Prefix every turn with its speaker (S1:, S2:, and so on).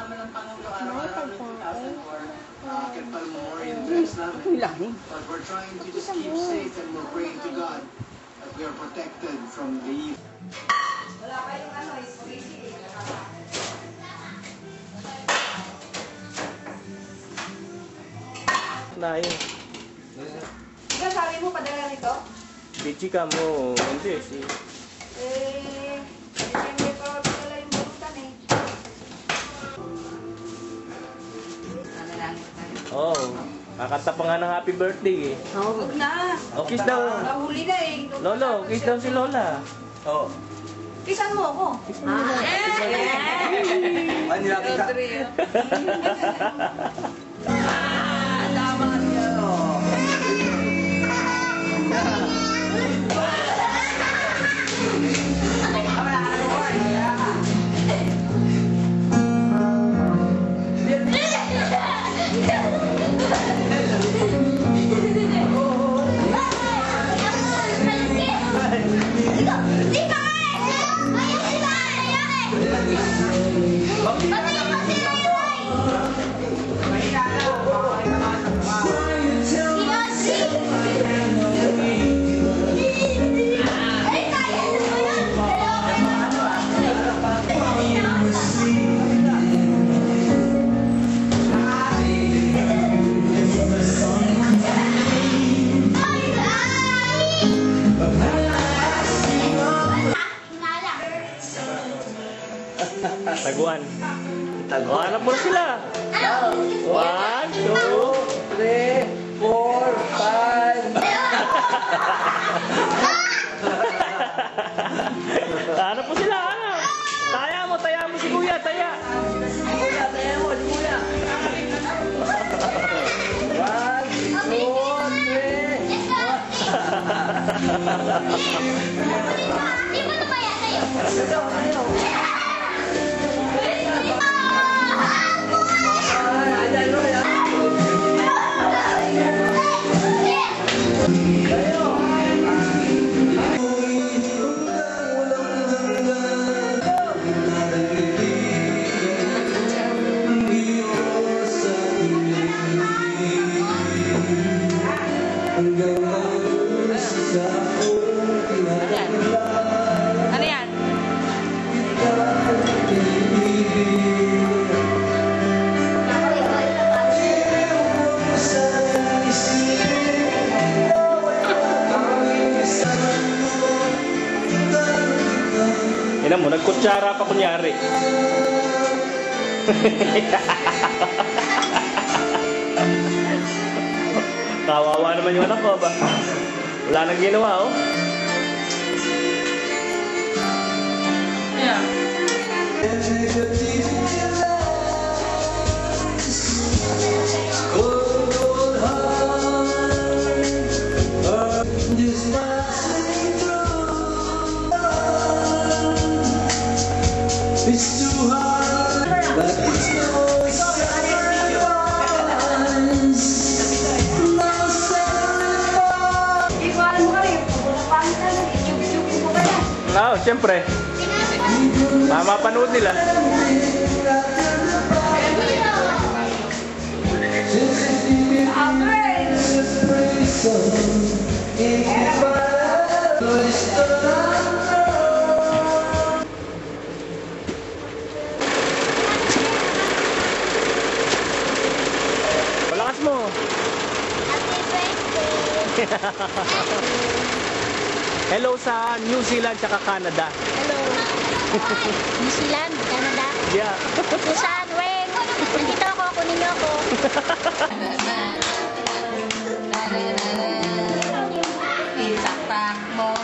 S1: naman ng Pangulo araw-araw ng 2004 Kempal Memorial Dress namin. But we're trying to just keep safe and we're praying to God that we are protected from the evil.
S2: Wala kayong ano, spaghetti eh.
S3: Na yun.
S2: Diba sabi mo padala nito?
S3: Bichi ka mo. Hindi si.
S2: Hindi pa padala yung bulutan eh. Ano lang?
S3: Oh, kakanta pa nga ng happy birthday eh.
S2: Huwag na.
S3: Oh, kiss daw.
S2: Nahuli na eh.
S3: Lolo, kiss daw si Lola. Oh.
S2: Kisan mo ako.
S3: Kiss mo na.
S1: Ano nila kita? Tama niya.
S3: Taguan. Oh, anak mo na sila. 1, 2, 3, 4, 5. Hanap mo sila, hanap. Taya mo si Kuya, taya. Taya mo, si Kuya. 1, 2, 3, 4.
S2: Ano yan?
S3: Ina mo, nagkutsara pa kunyari. Kawawa naman yung anak ko ba? Wala nang ginawa, oh.
S2: Yeah.
S1: It's too hard, but it's no sacrifice.
S2: Iwan mo kayo. Pagpapangit ka lang. I-tube-tube mo ka lang.
S3: Oo, siyempre. Mapanood nila. Palakas mo.
S4: Happy birthday!
S3: Hello sa New Zealand tsaka Canada.
S4: Hello! New Zealand, Canada.
S3: Yeah.
S4: Susan, Weng! Nandito ako, kunin niyo ako.
S2: Itaktak mo.